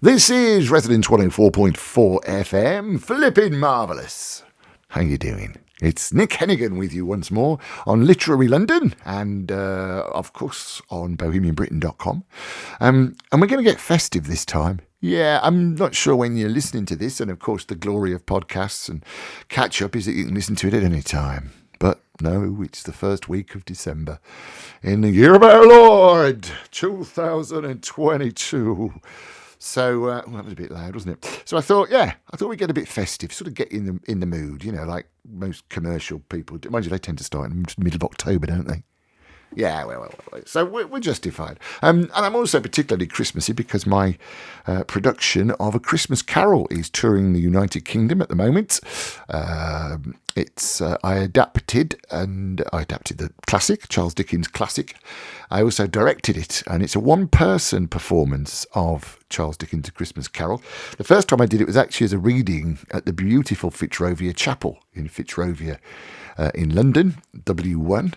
This is Resident 104.4 FM, flipping marvellous. How you doing? It's Nick Hennegan with you once more on Literary London and, of course, on bohemianbritain.com. And we're going to get festive this time. Yeah, I'm not sure when you're listening to this, and of course the glory of podcasts and catch-up is that you can listen to it at any time. But no, it's the first week of December in the year of our Lord, 2022. So, well, that was a bit loud, wasn't it? So I thought we'd get a bit festive, sort of get in the mood, you know, like most commercial people do. Mind you, they tend to start in the middle of October, don't they? Yeah, well. So we're justified. And I'm also particularly Christmassy because my production of A Christmas Carol is touring the United Kingdom at the moment. I adapted the classic, Charles Dickens' classic. I also directed it, and it's a one-person performance of Charles Dickens' A Christmas Carol. The first time I did it was actually as a reading at the beautiful Fitzrovia Chapel in Fitzrovia in London, W1.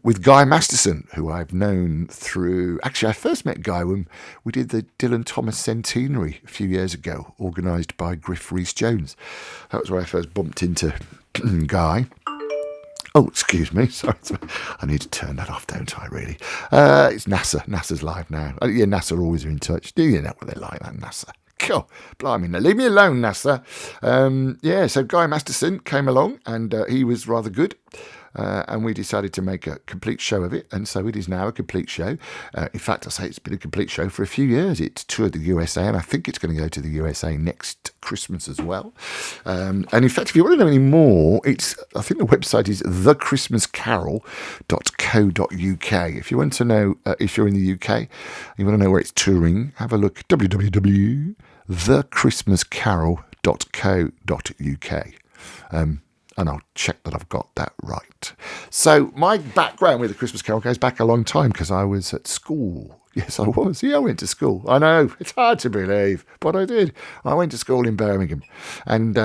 With Guy Masterson, who I've known through... Actually, I first met Guy when we did the Dylan Thomas Centenary a few years ago, organised by Griff Rhys-Jones. That was where I first bumped into Guy. Oh, excuse me. Sorry. I need to turn that off, don't I, really? It's NASA. NASA's live now. Yeah, NASA always are in touch. Do you know what they're like, that NASA? Cool. Blimey, now leave me alone, NASA. So Guy Masterson came along, and he was rather good. And we decided to make a complete show of it, and so it is now a complete show. In fact, I say it's been a complete show for a few years. It toured the USA, and I think it's going to go to the USA next Christmas as well. And in fact, if you want to know any more, I think the website is thechristmascarol.co.uk. If you want to know, if you're in the UK, you want to know where it's touring, have a look at www.thechristmascarol.co.uk. And I'll check that I've got that right. So my background with The Christmas Carol goes back a long time because I was at school. Yes, I was. Yeah, I went to school. I know, it's hard to believe, but I did. I went to school in Birmingham. And,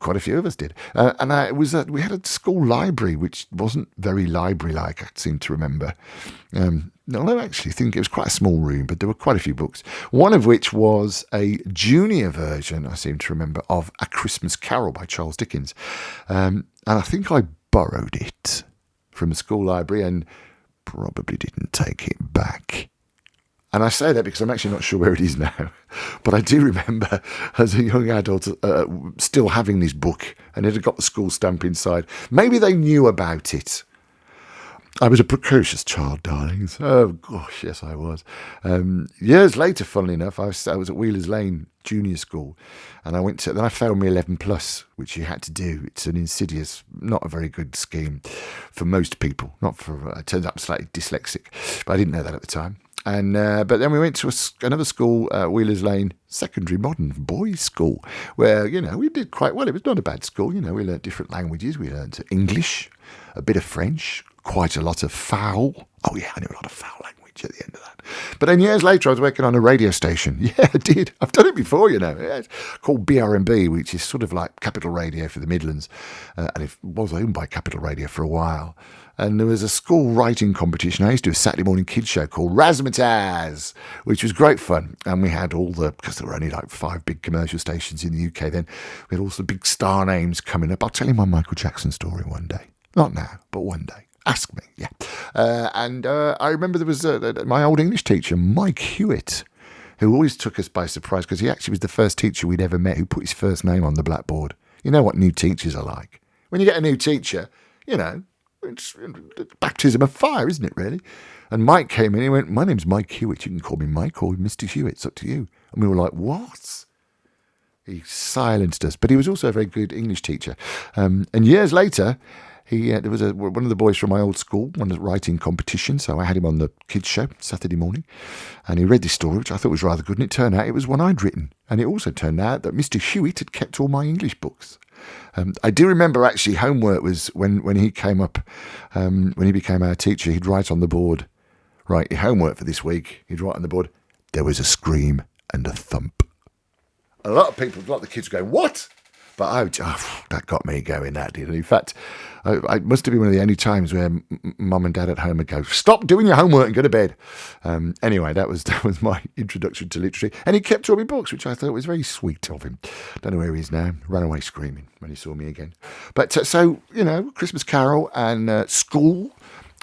quite a few of us did. We had a school library, which wasn't very library-like, I seem to remember. No, I actually think it was quite a small room, but there were quite a few books. One of which was a junior version, I seem to remember, of A Christmas Carol by Charles Dickens. And I think I borrowed it from the school library and probably didn't take it back. And I say that because I'm actually not sure where it is now. But I do remember, as a young adult, still having this book, and it had got the school stamp inside. Maybe they knew about it. I was a precocious child, darlings. Oh, gosh, yes, I was. Years later, funnily enough, I was at Wheelers Lane Junior School, and then I failed my 11 plus, which you had to do. It's an insidious, not a very good scheme for most people. It turns out I'm slightly dyslexic, but I didn't know that at the time. And but then we went to another school, Wheelers Lane Secondary Modern Boys School, where, we did quite well. It was not a bad school. We learned different languages. We learned English, a bit of French, quite a lot of foul. Oh, yeah, I knew a lot of foul language at the end of that. But then years later, I was working on a radio station. Yeah, I did. I've done it before, Yeah, it's called BRMB, which is sort of like Capital Radio for the Midlands. And it was owned by Capital Radio for a while. And there was a school writing competition. I used to do a Saturday morning kids show called Razzmatazz, which was great fun. And we had because there were only like 5 big commercial stations in the UK then, we had all the big star names coming up. I'll tell you my Michael Jackson story one day. Not now, but one day. Ask me, yeah. I remember there was my old English teacher, Mike Hewitt, who always took us by surprise because he actually was the first teacher we'd ever met who put his first name on the blackboard. You know what new teachers are like. When you get a new teacher, it's baptism of fire, isn't it, really? And Mike came in, he went, "My name's Mike Hewitt. You can call me Mike or Mr. Hewitt. It's up to you." And we were like, "What?" He silenced us. But he was also a very good English teacher. And years later, there was one of the boys from my old school won a writing competition, so I had him on the kids' show Saturday morning. And he read this story, which I thought was rather good, and it turned out it was one I'd written. And it also turned out that Mr. Hewitt had kept all my English books. I do remember actually homework was when he came up, when he became our teacher, he'd write on the board, "Right, your homework for this week," he'd write on the board, "There was a scream and a thump." A lot of the kids going, "What?" But that got me going, that did. And in fact, I must have been one of the only times where mum and dad at home would go, "Stop doing your homework and go to bed." Anyway, that was my introduction to literature. And he kept all my books, which I thought was very sweet of him. Don't know where he is now. Ran away screaming when he saw me again. But so, Christmas Carol and school.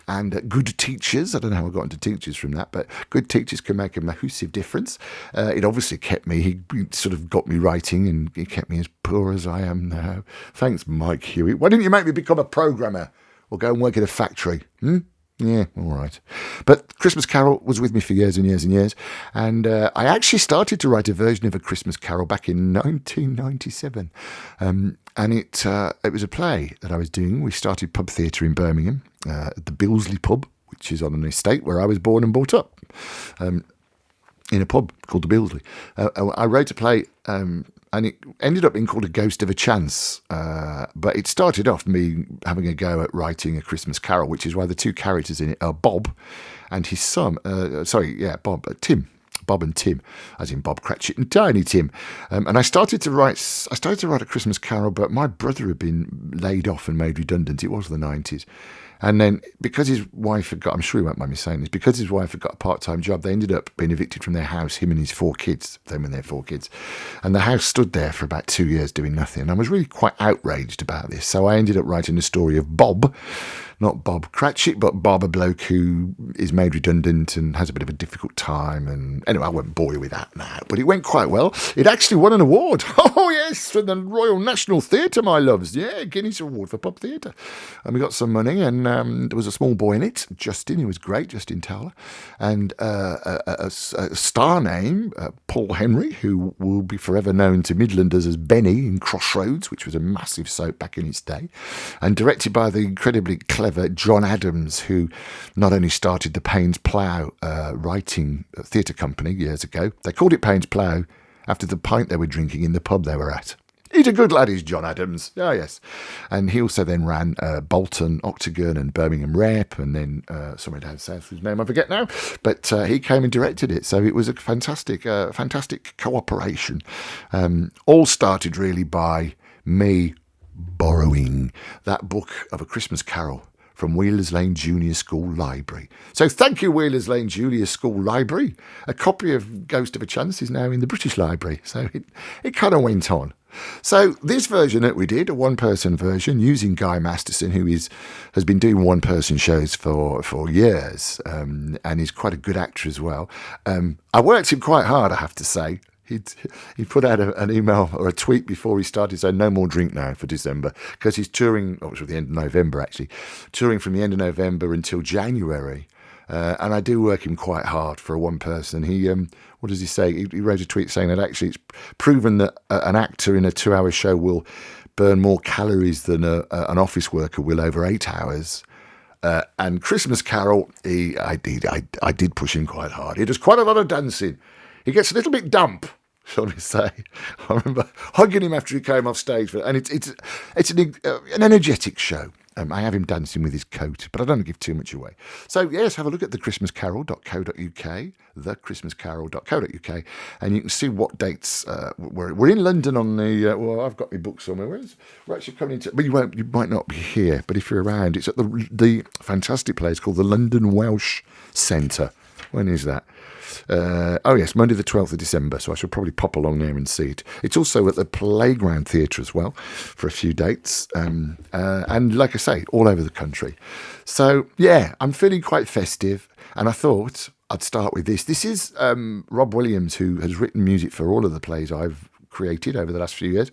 And good teachers. I don't know how I got into teachers from that, but good teachers can make a massive difference. It obviously kept me, he sort of got me writing, and he kept me as poor as I am now. Thanks, Mike Hewitt. Why didn't you make me become a programmer or go and work at a factory? Yeah, all right. But Christmas Carol was with me for years and years and years. And I actually started to write a version of A Christmas Carol back in 1997. And it was a play that I was doing. We started pub theatre in Birmingham, at the Billesley pub, which is on an estate where I was born and brought up, in a pub called the Billesley. I wrote a play, and it ended up being called A Ghost of a Chance. But it started off me having a go at writing A Christmas Carol, which is why the two characters in it are Bob and his son. Tim. Bob and Tim, as in Bob Cratchit and Tiny Tim. And I started to write A Christmas Carol, but my brother had been laid off and made redundant. It was the 90s. And then, because his wife had got, I'm sure he won't mind me saying this, because his wife had got a part-time job, they ended up being evicted from their house, him and his 4 kids, them and their 4 kids. And the house stood there for about 2 years doing nothing. And I was really quite outraged about this. So I ended up writing the story of Bob, not Bob Cratchit, but Bob, a bloke who is made redundant and has a bit of a difficult time. And anyway, I won't bore you with that now, but it went quite well. It actually won an award. Oh, yes, from the Royal National Theatre, my loves. Yeah, Guinness Award for pub theatre. And we got some money, and there was a small boy in it, Justin, who was great, Justin Towler, and a star name, Paul Henry, who will be forever known to Midlanders as Benny in Crossroads, which was a massive soap back in its day, and directed by the incredibly clever John Adams, who not only started the Payne's Plough writing theatre company years ago. They called it Payne's Plough after the pint they were drinking in the pub they were at. He's a good lad, is John Adams. Oh, yes. And he also then ran Bolton, Octagon and Birmingham Rep, and then somewhere down south, whose name I forget now. But he came and directed it. So it was a fantastic cooperation. All started really by me borrowing that book of A Christmas Carol from Wheelers Lane Junior School Library. So thank you, Wheelers Lane Junior School Library. A copy of Ghost of a Chance is now in the British Library. So it kind of went on. So this version that we did, a one-person version, using Guy Masterson, who has been doing one-person shows for years, and he's quite a good actor as well. I worked him quite hard, I have to say. He put out an email or a tweet before he started saying no more drink now for December, because he's touring, it was at the end of November actually, touring from the end of November until January. And I do work him quite hard for a one person. What does he say? He wrote a tweet saying that actually it's proven that an actor in a 2-hour show will burn more calories than an office worker will over 8 hours. And Christmas Carol, I did push him quite hard. He does quite a lot of dancing. He gets a little bit dump, shall we say. I remember hugging him after he came off stage. And it's an energetic show. I have him dancing with his coat, but I don't give too much away. So, yes, have a look at thechristmascarol.co.uk, thechristmascarol.co.uk, and you can see what dates. We're in London on the, I've got my book somewhere. We're actually coming into, but you might not be here, but if you're around, it's at the fantastic place called the London Welsh Centre. When is that? Yes, Monday the 12th of December, so I should probably pop along there and see it. It's also at the Playground Theatre as well for a few dates, and like I say, all over the country. So, yeah, I'm feeling quite festive, and I thought I'd start with this. This is Rob Williams, who has written music for all of the plays I've created over the last few years,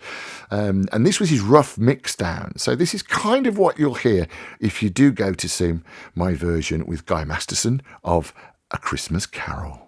and this was his rough mix down. So this is kind of what you'll hear if you do go to see my version with Guy Masterson of A Christmas Carol.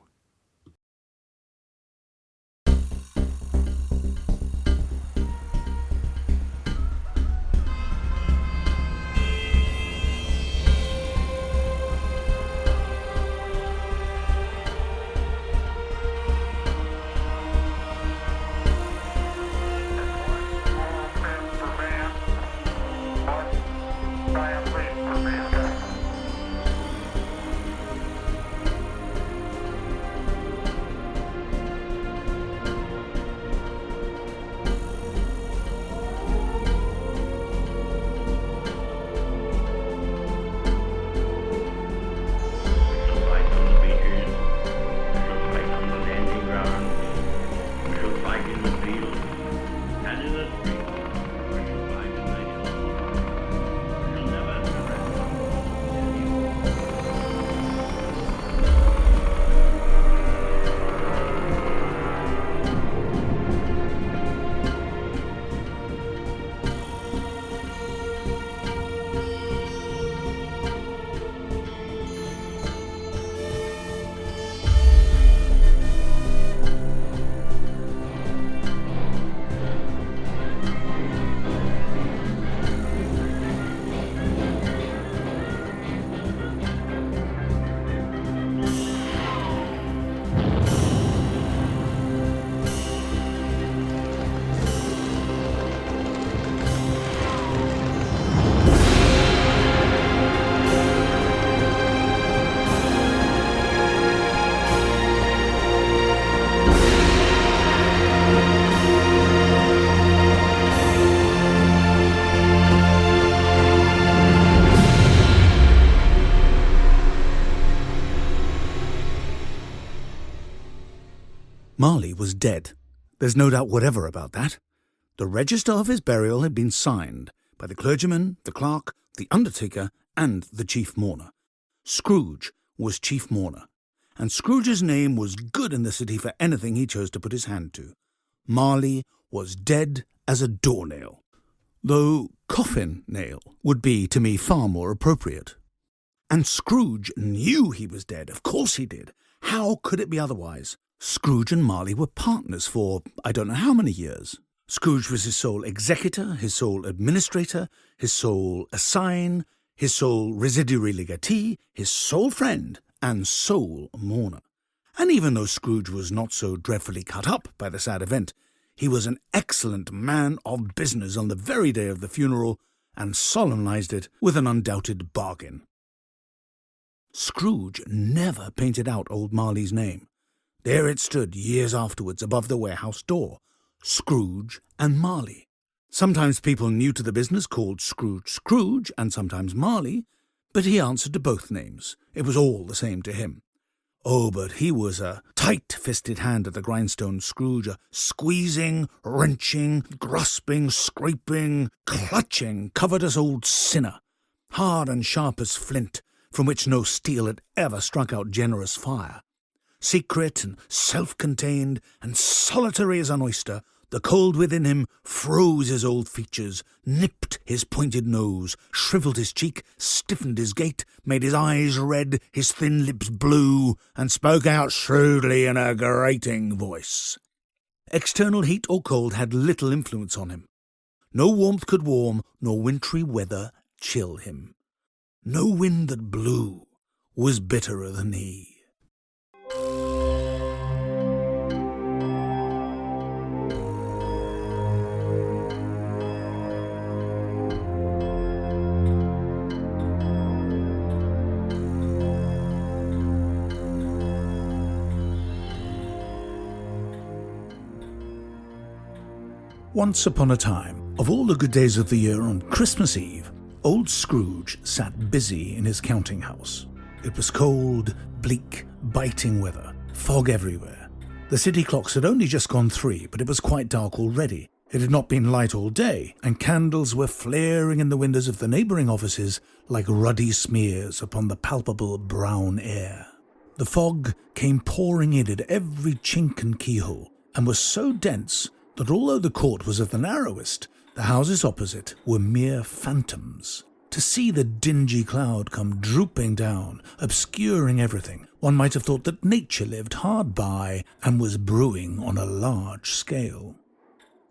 Marley was dead. There's no doubt whatever about that. The register of his burial had been signed by the clergyman, the clerk, the undertaker, and the chief mourner. Scrooge was chief mourner, and Scrooge's name was good in the city for anything he chose to put his hand to. Marley was dead as a doornail, though coffin nail would be, to me, far more appropriate. And Scrooge knew he was dead. Of course he did. How could it be otherwise? Scrooge and Marley were partners for I don't know how many years. Scrooge was his sole executor, his sole administrator, his sole assign, his sole residuary legatee, his sole friend, and sole mourner. And even though Scrooge was not so dreadfully cut up by the sad event, he was an excellent man of business on the very day of the funeral, and solemnized it with an undoubted bargain. Scrooge never painted out old Marley's name. There it stood years afterwards above the warehouse door, Scrooge and Marley. Sometimes people new to the business called Scrooge Scrooge, and sometimes Marley, but he answered to both names. It was all the same to him. Oh, but he was a tight-fisted hand at the grindstone, Scrooge, a squeezing, wrenching, grasping, scraping, clutching, covetous old sinner, hard and sharp as flint, from which no steel had ever struck out generous fire. Secret and self-contained and solitary as an oyster, the cold within him froze his old features, nipped his pointed nose, shriveled his cheek, stiffened his gait, made his eyes red, his thin lips blue, and spoke out shrewdly in a grating voice. External heat or cold had little influence on him. No warmth could warm, nor wintry weather chill him. No wind that blew was bitterer than he. Once upon a time, of all the good days of the year on Christmas Eve, old Scrooge sat busy in his counting house. It was cold, bleak, biting weather, fog everywhere. The city clocks had only just gone 3, but it was quite dark already. It had not been light all day, and candles were flaring in the windows of the neighbouring offices like ruddy smears upon the palpable brown air. The fog came pouring in at every chink and keyhole, and was so dense that although the court was of the narrowest, the houses opposite were mere phantoms. To see the dingy cloud come drooping down, obscuring everything, one might have thought that nature lived hard by and was brewing on a large scale.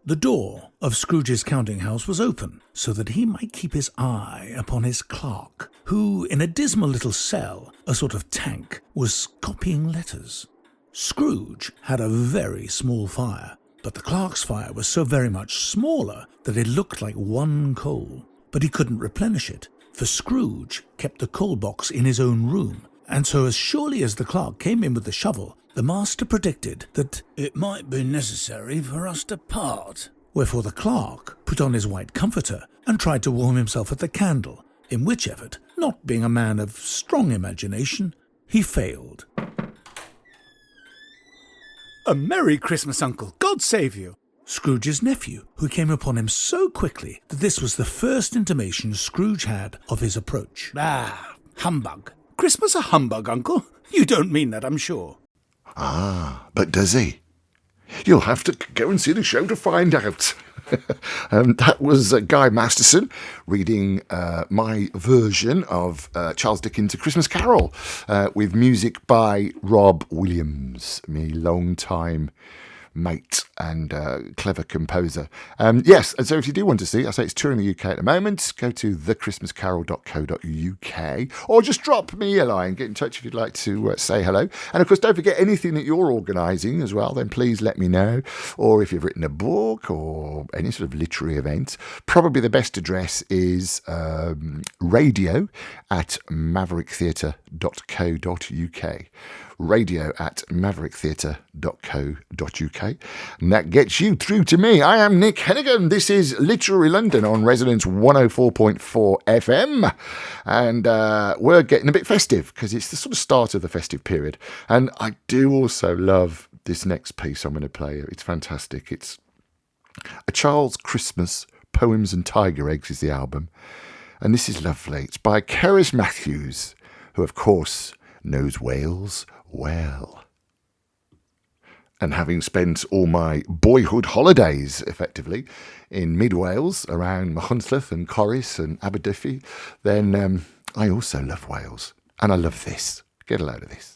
The door of Scrooge's counting house was open, so that he might keep his eye upon his clerk, who, in a dismal little cell, a sort of tank, was copying letters. Scrooge had a very small fire, but the clerk's fire was so very much smaller that it looked like one coal. But he couldn't replenish it, for Scrooge kept the coal box in his own room, and so as surely as the clerk came in with the shovel, the master predicted that it might be necessary for us to part. Wherefore the clerk put on his white comforter and tried to warm himself at the candle, in which effort, not being a man of strong imagination, he failed. "A Merry Christmas, Uncle! God save you!" Scrooge's nephew, who came upon him so quickly that this was the first intimation Scrooge had of his approach. "Ah, humbug! Christmas a humbug, Uncle? You don't mean that, I'm sure." "Ah, but does he? You'll have to go and see the show to find out." That was Guy Masterson reading my version of Charles Dickens' A Christmas Carol with music by Rob Williams, me long-time mate and clever composer. Yes, and so if you do want to see, I say it's touring the UK at the moment, go to thechristmascarol.co.uk or just drop me a line, get in touch if you'd like to say hello. And of course, don't forget anything that you're organising as well, then please let me know. Or if you've written a book or any sort of literary event, probably the best address is radio@mavericktheatre.co.uk. radio@mavericktheatre.co.uk. And that gets you through to me. I am Nick Hennegan. This is Literary London on Resonance 104.4 FM. And we're getting a bit festive because it's the sort of start of the festive period. And I do also love this next piece I'm going to play. It's fantastic. It's A Child's Christmas, Poems and Tiger Eggs is the album. And this is lovely. It's by Cerys Matthews, who, of course, knows Wales well. And having spent all my boyhood holidays, effectively, in mid-Wales, around Machynlleth and Corris and Aberdyfi, then I also love Wales. And I love this. Get a load of this.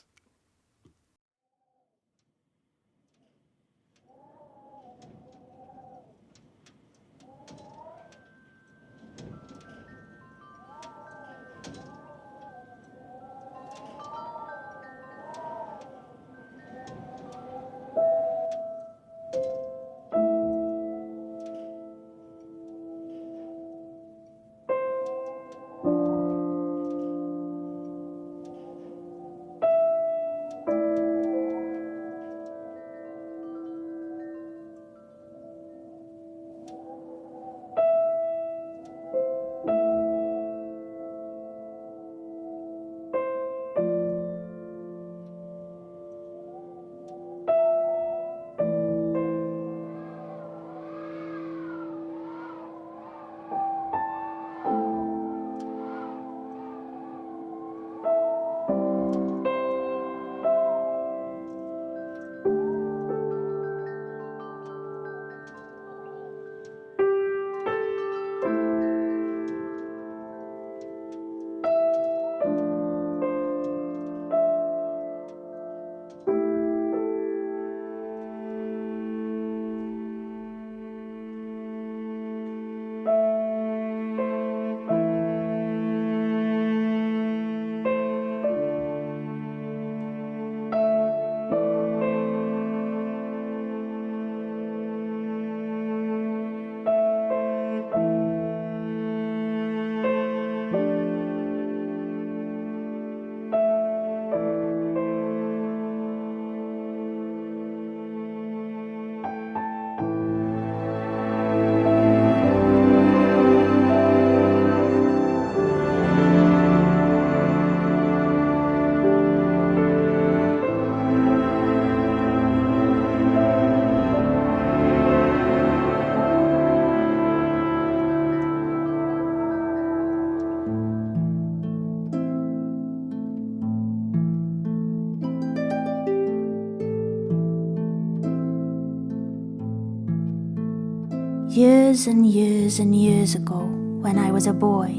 Years and years and years ago, when I was a boy,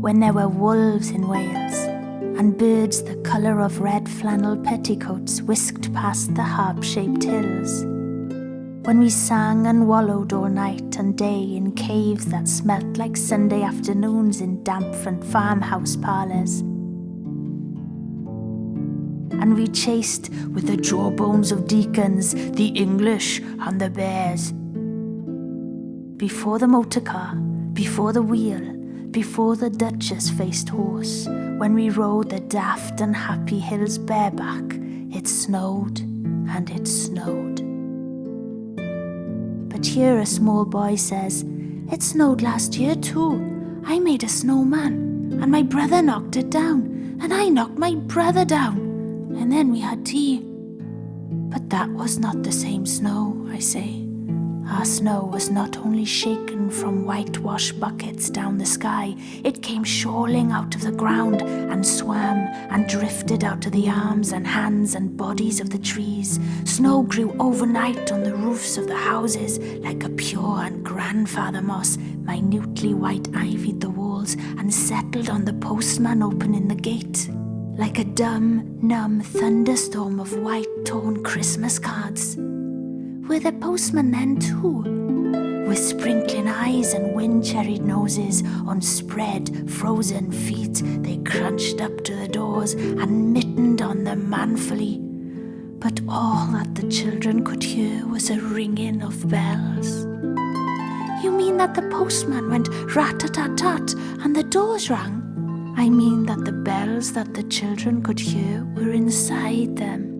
when there were wolves in Wales, and birds the colour of red flannel petticoats whisked past the harp-shaped hills, when we sang and wallowed all night and day in caves that smelt like Sunday afternoons in damp front farmhouse parlours, and we chased with the jawbones of deacons the English and the bears. Before the motor car, before the wheel, before the Duchess-faced horse, when we rode the daft and happy hills bareback, it snowed and it snowed. But here a small boy says, "It snowed last year too. I made a snowman, and my brother knocked it down, and I knocked my brother down, and then we had tea." But that was not the same snow, I say. Our snow was not only shaken from whitewash buckets down the sky, it came shoaling out of the ground and swam and drifted out to the arms and hands and bodies of the trees. Snow grew overnight on the roofs of the houses like a pure and grandfather moss, minutely white-ivied the walls and settled on the postman opening the gate, like a dumb, numb thunderstorm of white-torn Christmas cards. Were the postmen then too? With sprinkling eyes and wind-cherried noses, on spread, frozen feet, they crunched up to the doors and mittened on them manfully. But all that the children could hear was a ringing of bells. "You mean that the postman went rat-a-tat-tat and the doors rang?" "I mean that the bells that the children could hear were inside them.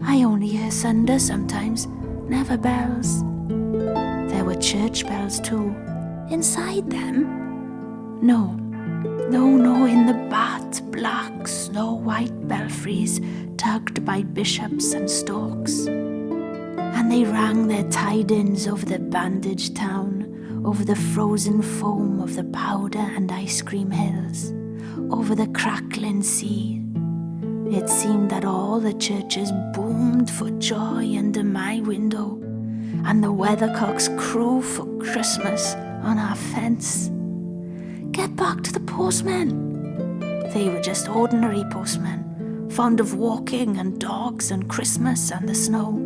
I only hear thunder sometimes, never bells. There were church bells too. Inside them? No, No, in the bat black snow-white belfries tugged by bishops and storks. And they rang their tidings over the bandaged town, over the frozen foam of the powder and ice cream hills, over the crackling sea. It seemed that all the churches boomed for joy under my window, and the weathercocks crew for Christmas on our fence. Get back to the postmen. They were just ordinary postmen, fond of walking and dogs and Christmas and the snow.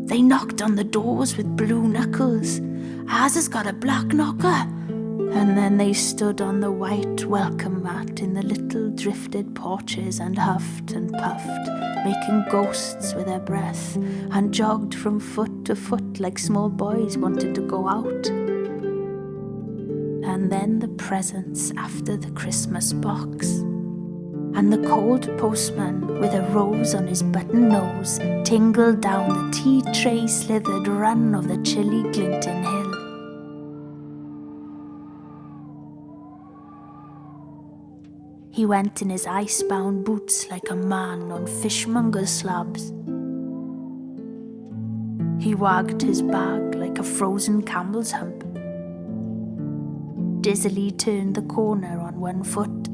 They knocked on the doors with blue knuckles. Ours has got a black knocker. And then they stood on the white welcome mat in the little drifted porches and huffed and puffed, making ghosts with their breath, and jogged from foot to foot like small boys wanted to go out. And then the presents after the Christmas box. And the cold postman, with a rose on his button nose, tingled down the tea tray slithered run of the chilly glinting hill. He went in his ice-bound boots like a man on fishmonger's slabs. He wagged his bag like a frozen camel's hump, dizzily turned the corner on one foot,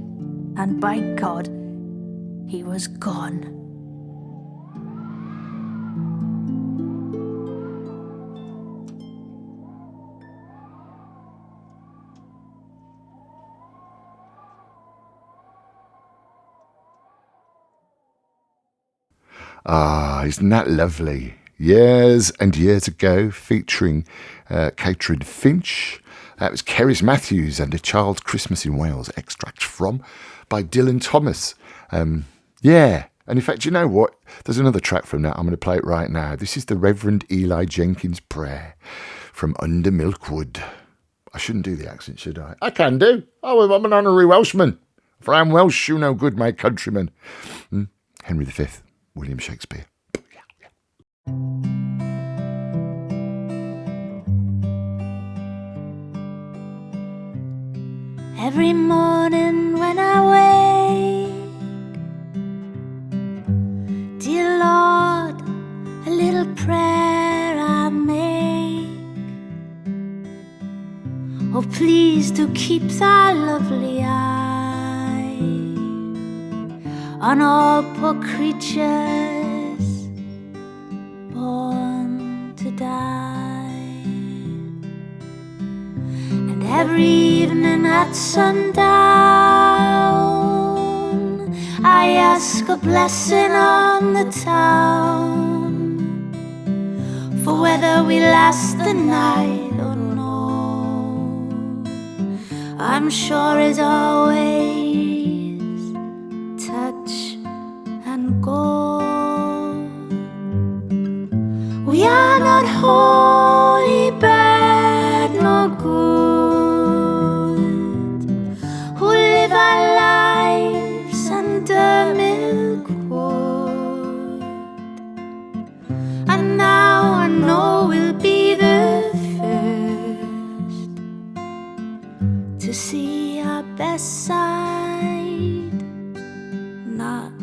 and by God, he was gone. Ah, isn't that lovely? Years and years ago, featuring Catherine Finch. That was Cerys Matthews and A Child's Christmas in Wales, extract from by Dylan Thomas. Yeah, and in fact, you know what? There's another track from that. I'm going to play it right now. This is the Reverend Eli Jenkins Prayer from Under Milkwood. I shouldn't do the accent, should I? I can do. Oh, I'm an honorary Welshman. For I am Welsh, you know good, my countrymen. Henry V, William Shakespeare. Every morning when I wake, dear Lord, a little prayer I make. Oh, please do keep thy lovely eye on all poor creatures born to die. And every evening at sundown, I ask a blessing on the town, for whether we last the night or no, I'm sure is always touch and go. We are not holy, bad, nor good, who live our lives under milkwood. And now I know we'll be the first to see our best side, not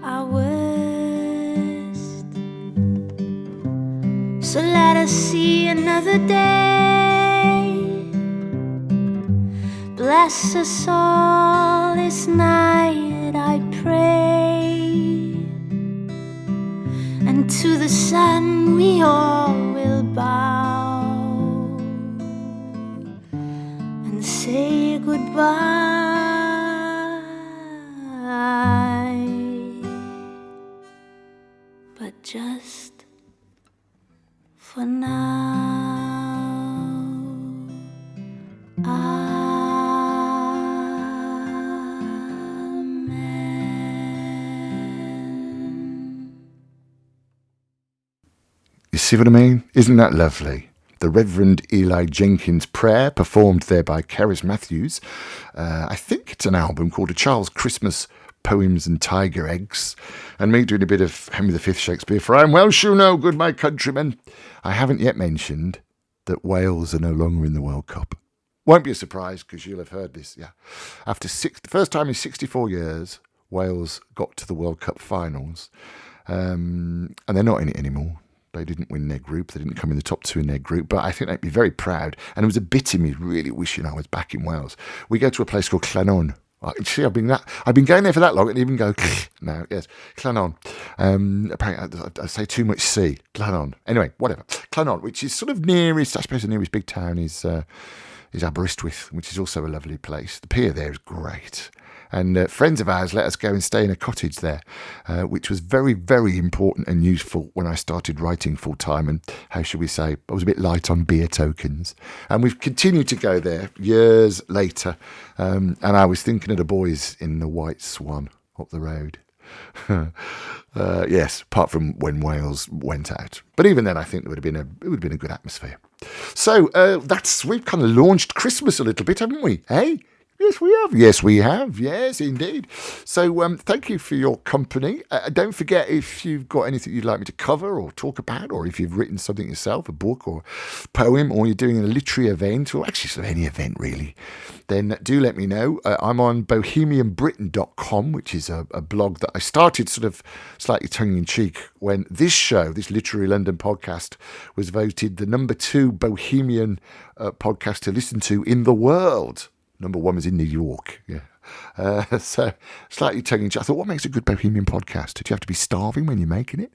our worst. So let us see another day. Bless us all this night, I pray. And to the sun we all will bow and say goodbye. But just for now, amen. You see what I mean? Isn't that lovely? The Reverend Eli Jenkins Prayer, performed there by Cerys Matthews. I think it's an album called A Child's Christmas Poems and Tiger Eggs. And me doing a bit of Henry V Shakespeare. For I am Welsh, you know, good my countrymen. I haven't yet mentioned that Wales are no longer in the World Cup. Won't be a surprise because you'll have heard this. Yeah, the first time in 64 years, Wales got to the World Cup finals, and they're not in it anymore. They didn't win their group. They didn't come in the top 2 in their group, but I think they'd be very proud. And it was a bit in me really wishing I was back in Wales. We go to a place called Llanon. See, I've been going there for that long and even go now. Yes, Llanon. Apparently, I say too much C. Llanon. Anyway, whatever. Llanon, which is sort of nearest. I suppose the nearest big town is Aberystwyth, which is also a lovely place. The pier there is great. And friends of ours let us go and stay in a cottage there, which was very, very important and useful when I started writing full time. And how should we say, I was a bit light on beer tokens. And we've continued to go there years later. And I was thinking of the boys in the White Swan up the road. Yes, apart from when Wales went out. But even then, I think it would have been a good atmosphere. So we've kind of launched Christmas a little bit, haven't we? Hey? Yes, we have. Yes, we have. Yes, indeed. So thank you for your company. Don't forget, if you've got anything you'd like me to cover or talk about, or if you've written something yourself, a book or poem, or you're doing a literary event, or actually sort of any event really, then do let me know. I'm on bohemianbritain.com, which is a blog that I started sort of slightly tongue-in-cheek when this Literary London podcast, was voted the number 2 Bohemian podcast to listen to in the world. Number 1 was in New York. Yeah. So slightly tongue-in-cheek. I thought, what makes a good Bohemian podcast? Do you have to be starving when you're making it?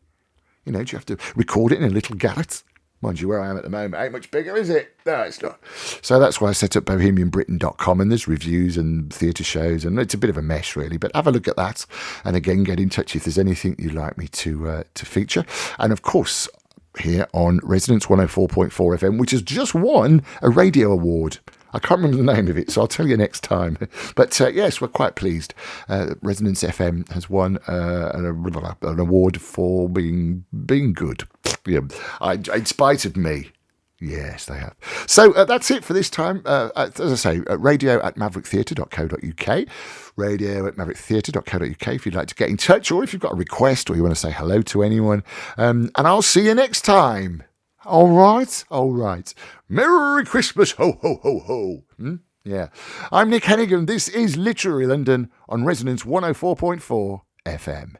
Do you have to record it in a little garret? Mind you, where I am at the moment ain't much bigger, is it? No, it's not. So that's why I set up bohemianbritain.com, and there's reviews and theatre shows, and it's a bit of a mess, really. But have a look at that. And again, get in touch if there's anything you'd like me to feature. And of course, here on Resonance 104.4 FM, which has just won a radio award. I can't remember the name of it, so I'll tell you next time. But yes, we're quite pleased. Resonance FM has won an award for being good. Yeah, in spite of me. Yes, they have. So that's it for this time. As I say, radio@mavericktheatre.co.uk, radio@mavericktheatre.co.uk if you'd like to get in touch, or if you've got a request or you want to say hello to anyone. And I'll see you next time. All right. Merry Christmas, ho, ho, ho, ho. Yeah. I'm Nick Hennegan. This is Literary London on Resonance 104.4 FM.